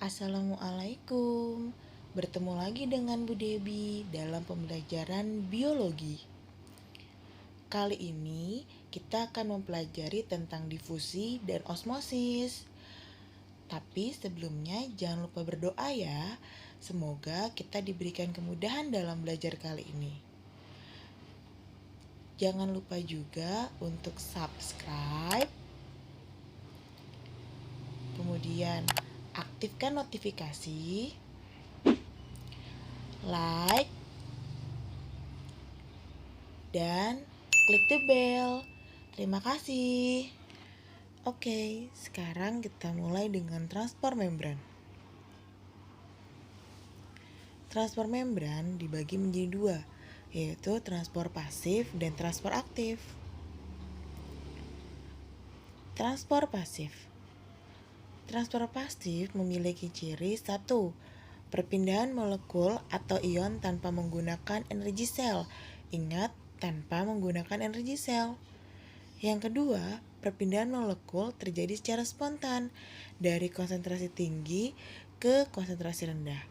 Assalamualaikum. Bertemu lagi dengan Bu Debi dalam pembelajaran biologi. Kali ini kita akan mempelajari tentang difusi dan osmosis. Tapi sebelumnya jangan lupa berdoa ya. Semoga kita diberikan kemudahan dalam belajar kali ini. Jangan lupa juga untuk subscribe. Kemudian aktifkan notifikasi, like, dan klik the bell. Terima kasih. Oke, sekarang kita mulai dengan transport membran. Transport membran dibagi menjadi dua, yaitu transport pasif dan transport aktif. Transport pasif. Transport pasif memiliki ciri 1. Perpindahan molekul atau ion tanpa menggunakan energi sel. Ingat, tanpa menggunakan energi sel. Yang kedua, perpindahan molekul terjadi secara spontan dari konsentrasi tinggi ke konsentrasi rendah.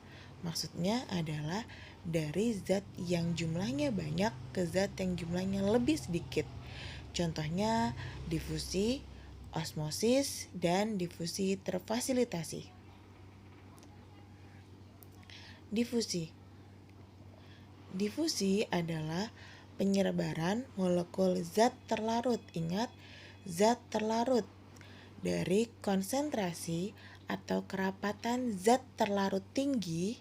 Maksudnya adalah dari zat yang jumlahnya banyak ke zat yang jumlahnya lebih sedikit. Contohnya difusi, osmosis, dan difusi terfasilitasi. Difusi adalah penyebaran molekul zat terlarut. Ingat, zat terlarut dari konsentrasi atau kerapatan zat terlarut tinggi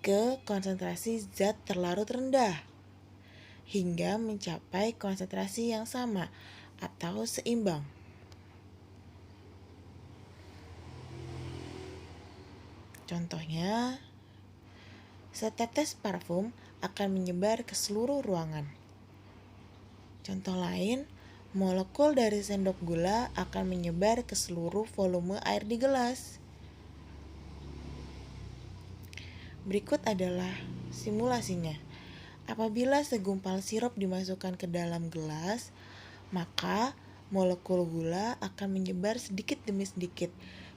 ke konsentrasi zat terlarut rendah hingga mencapai konsentrasi yang sama atau seimbang. Contohnya, setetes parfum akan menyebar ke seluruh ruangan. Contoh lain, molekul dari sendok gula akan menyebar ke seluruh volume air di gelas. Berikut adalah simulasinya. Apabila segumpal sirup dimasukkan ke dalam gelas, maka molekul gula akan menyebar sedikit demi sedikit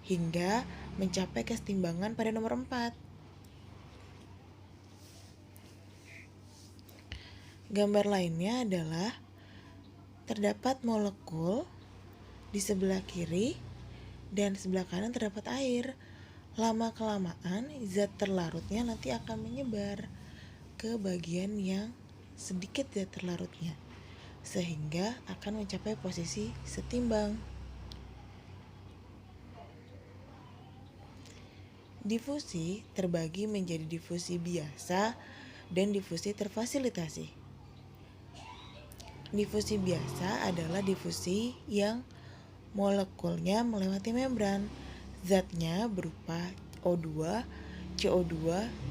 hingga mencapai kesetimbangan pada nomor 4. Gambar lainnya adalah terdapat molekul di sebelah kiri dan sebelah kanan terdapat air. Lama-kelamaan zat terlarutnya nanti akan menyebar ke bagian yang sedikit zat terlarutnya sehingga akan mencapai posisi setimbang. Difusi terbagi menjadi difusi biasa dan difusi terfasilitasi. Difusi biasa adalah difusi yang molekulnya melewati membran. Zatnya berupa O2, CO2,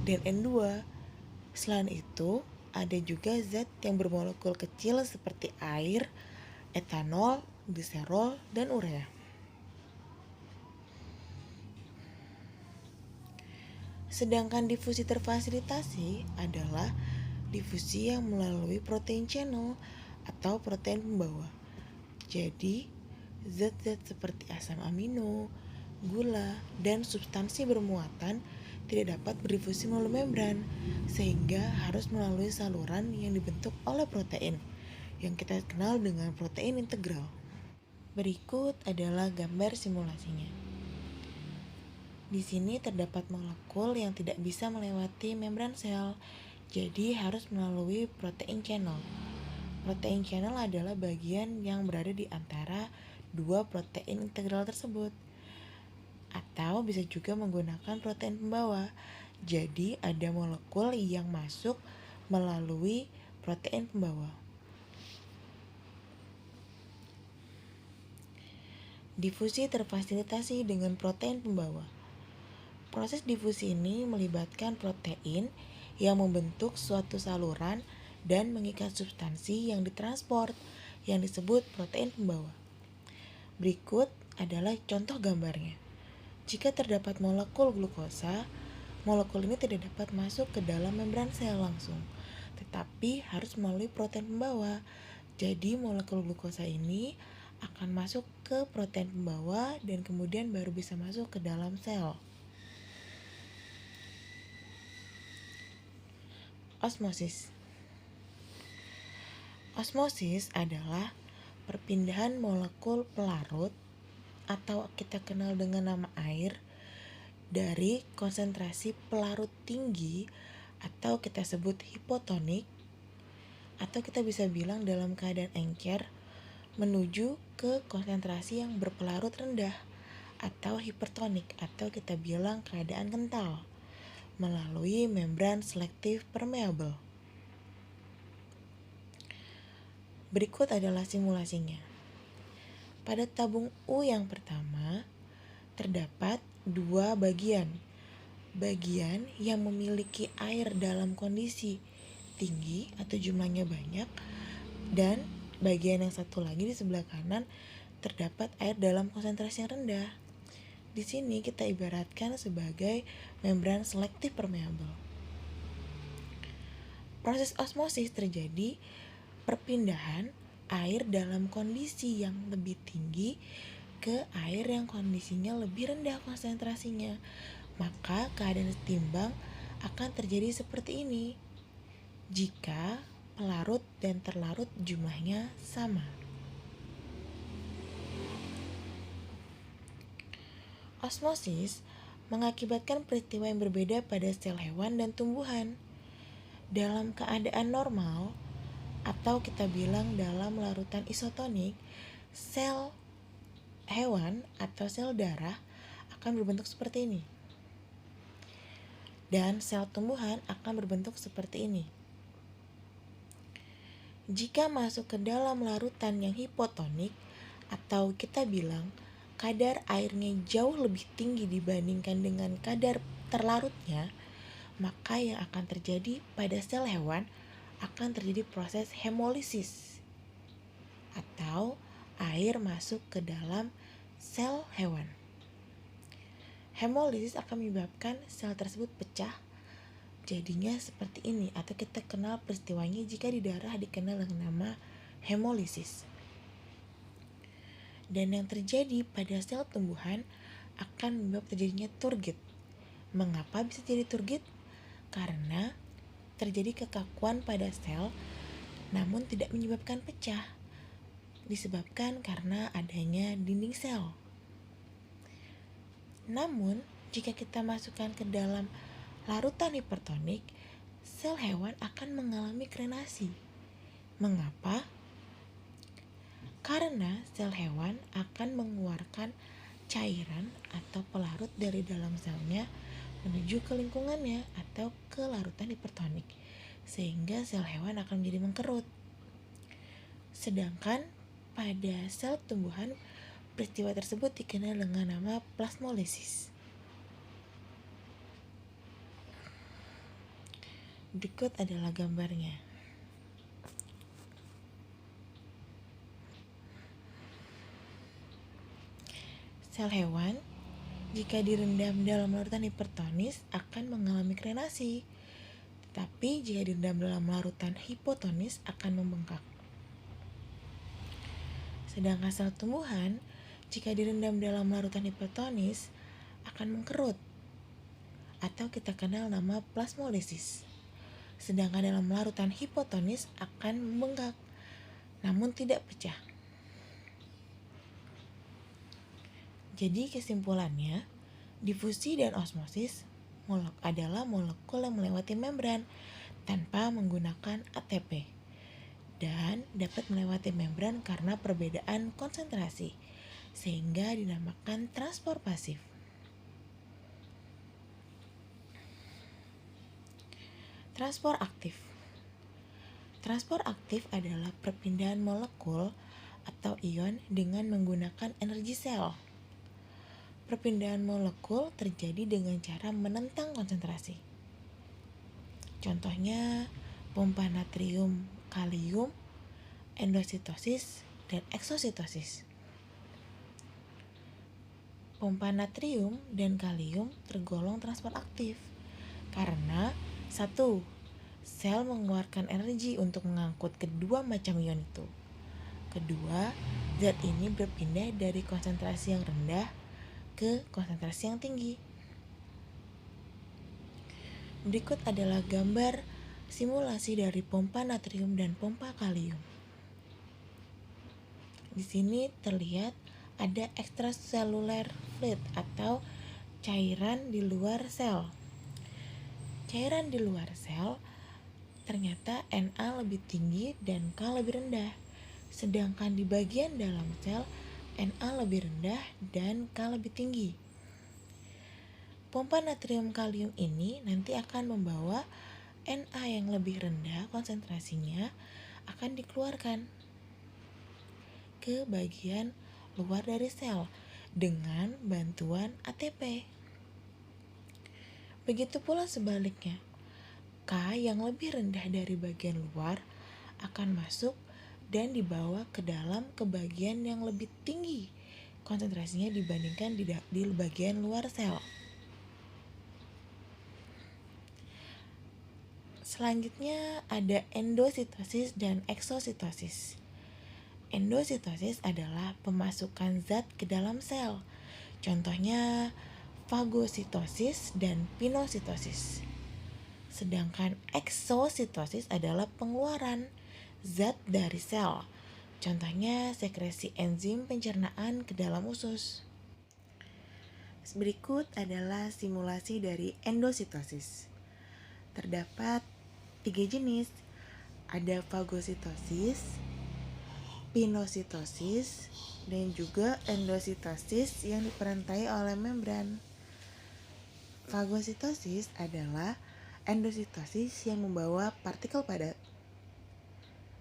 dan N2. Selain itu, ada juga zat yang bermolekul kecil seperti air, etanol, gliserol, dan urea. Sedangkan difusi terfasilitasi adalah difusi yang melalui protein channel atau protein pembawa. Jadi, zat-zat seperti asam amino, gula, dan substansi bermuatan tidak dapat berdifusi melalui membran, sehingga harus melalui saluran yang dibentuk oleh protein, yang kita kenal dengan protein integral. Berikut adalah gambar simulasinya. Di sini terdapat molekul yang tidak bisa melewati membran sel, jadi harus melalui protein channel. Protein channel adalah bagian yang berada di antara dua protein integral tersebut. Atau bisa juga menggunakan protein pembawa. Jadi ada molekul yang masuk melalui protein pembawa. Difusi terfasilitasi dengan protein pembawa. Proses difusi ini melibatkan protein yang membentuk suatu saluran dan mengikat substansi yang ditransport yang disebut protein pembawa. Berikut adalah contoh gambarnya. Jika terdapat molekul glukosa, molekul ini tidak dapat masuk ke dalam membran sel langsung, tetapi harus melalui protein pembawa. Jadi molekul glukosa ini akan masuk ke protein pembawa dan kemudian baru bisa masuk ke dalam sel. Osmosis. Osmosis adalah perpindahan molekul pelarut atau kita kenal dengan nama air dari konsentrasi pelarut tinggi atau kita sebut hipotonik, atau kita bisa bilang dalam keadaan encer, menuju ke konsentrasi yang berpelarut rendah atau hipertonik, atau kita bilang keadaan kental melalui membran selektif permeable. Berikut adalah simulasinya. Pada tabung U yang pertama terdapat dua bagian. Bagian yang memiliki air dalam kondisi tinggi atau jumlahnya banyak, dan bagian yang satu lagi di sebelah kanan terdapat air dalam konsentrasi yang rendah. Di sini kita ibaratkan sebagai membran selektif permeable. Proses osmosis terjadi perpindahan air dalam kondisi yang lebih tinggi ke air yang kondisinya lebih rendah konsentrasinya. Maka keadaan setimbang akan terjadi seperti ini jika pelarut dan terlarut jumlahnya sama. Osmosis mengakibatkan peristiwa yang berbeda pada sel hewan dan tumbuhan. Dalam keadaan normal, atau kita bilang dalam larutan isotonik, sel hewan atau sel darah akan berbentuk seperti ini. Dan sel tumbuhan akan berbentuk seperti ini. Jika masuk ke dalam larutan yang hipotonik, atau kita bilang kadar airnya jauh lebih tinggi dibandingkan dengan kadar terlarutnya, maka yang akan terjadi pada sel hewan akan terjadi proses hemolisis, atau air masuk ke dalam sel hewan. Hemolisis akan menyebabkan sel tersebut pecah, jadinya seperti ini, atau kita kenal peristiwanya jika di darah dikenal dengan nama hemolisis. Dan yang terjadi pada sel tumbuhan akan menyebabkan terjadinya turgid. Mengapa bisa jadi turgid? Karena terjadi kekakuan pada sel namun tidak menyebabkan pecah, disebabkan karena adanya dinding sel. Namun jika kita masukkan ke dalam larutan hipertonik, sel hewan akan mengalami krenasi. Mengapa? Karena sel hewan akan mengeluarkan cairan atau pelarut dari dalam selnya menuju ke lingkungannya atau ke larutan hipertonik, sehingga sel hewan akan menjadi mengkerut. Sedangkan pada sel tumbuhan, peristiwa tersebut dikenal dengan nama plasmolisis. Berikut adalah gambarnya. Sel hewan jika direndam dalam larutan hipertonis akan mengalami krenasi, tetapi jika direndam dalam larutan hipotonis akan membengkak. Sedangkan sel tumbuhan jika direndam dalam larutan hipertonis akan mengkerut, atau kita kenal nama plasmolisis. Sedangkan dalam larutan hipotonis akan membengkak, namun tidak pecah. Jadi kesimpulannya, difusi dan osmosis adalah molekul yang melewati membran tanpa menggunakan ATP dan dapat melewati membran karena perbedaan konsentrasi, sehingga dinamakan transport pasif. Transport aktif. Transport aktif adalah perpindahan molekul atau ion dengan menggunakan energi sel. Perpindahan molekul terjadi dengan cara menentang konsentrasi. Contohnya pompa natrium kalium, endositosis, dan eksositosis. Pompa natrium dan kalium tergolong transport aktif karena 1. Sel mengeluarkan energi untuk mengangkut kedua macam ion itu. Kedua, zat ini berpindah dari konsentrasi yang rendah ke konsentrasi yang tinggi. Berikut adalah gambar simulasi dari pompa natrium dan pompa kalium. Di sini terlihat ada extracellular fluid atau cairan di luar sel. Cairan di luar sel ternyata Na lebih tinggi dan K lebih rendah. Sedangkan di bagian dalam sel Na lebih rendah dan K lebih tinggi. Pompa natrium kalium ini nanti akan membawa Na yang lebih rendah konsentrasinya akan dikeluarkan ke bagian luar dari sel dengan bantuan ATP. Begitu pula sebaliknya, K yang lebih rendah dari bagian luar akan masuk dan dibawa ke dalam ke bagian yang lebih tinggi konsentrasinya dibandingkan di bagian luar sel. Selanjutnya ada endositosis dan eksositosis. Endositosis adalah pemasukan zat ke dalam sel. Contohnya fagositosis dan pinositosis. Sedangkan eksositosis adalah pengeluaran zat dari sel. Contohnya sekresi enzim pencernaan ke dalam usus. Berikut adalah simulasi dari endositosis. Terdapat 3 jenis. Ada fagositosis, pinositosis, dan juga endositosis yang diperantai oleh membran. Fagositosis adalah endositosis yang membawa partikel padat.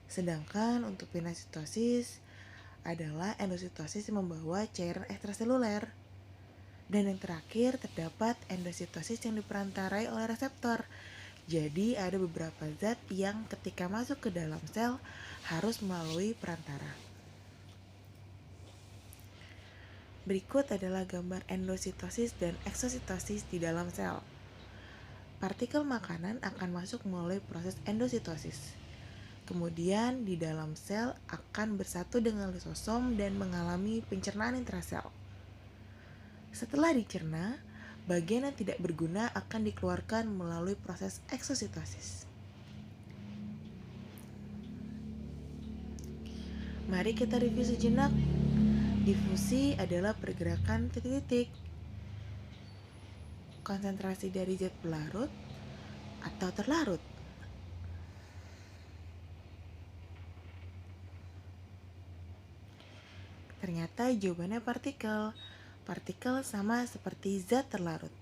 Sedangkan untuk pinositosis adalah endositosis yang membawa cairan ekstraseluler. Dan yang terakhir terdapat endositosis yang diperantarai oleh reseptor. Jadi ada beberapa zat yang ketika masuk ke dalam sel harus melalui perantara. Berikut adalah gambar endositosis dan eksositosis di dalam sel. Partikel makanan akan masuk melalui proses endositosis. Kemudian di dalam sel akan bersatu dengan lisosom dan mengalami pencernaan intrasel. Setelah dicerna, bagian yang tidak berguna akan dikeluarkan melalui proses eksositosis. Mari kita review sejenak. Difusi adalah pergerakan titik-titik. Konsentrasi dari zat pelarut atau terlarut. Ternyata jawabannya partikel. Partikel sama seperti zat terlarut.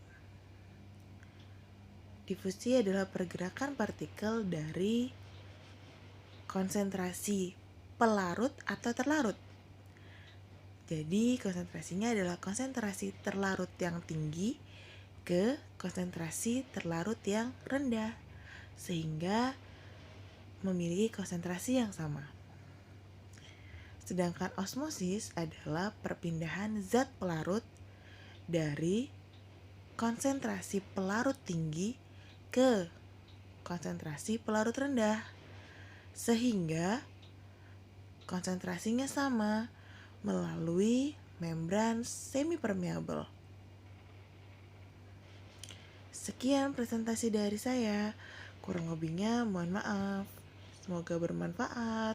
Difusi adalah pergerakan partikel dari konsentrasi pelarut atau terlarut. Jadi konsentrasinya adalah konsentrasi terlarut yang tinggi ke konsentrasi terlarut yang rendah, sehingga memiliki konsentrasi yang sama. Sedangkan osmosis adalah perpindahan zat pelarut dari konsentrasi pelarut tinggi ke konsentrasi pelarut rendah, sehingga konsentrasinya sama melalui membran semipermeabel. Sekian presentasi dari saya. Kurang lebihnya mohon maaf. Semoga bermanfaat.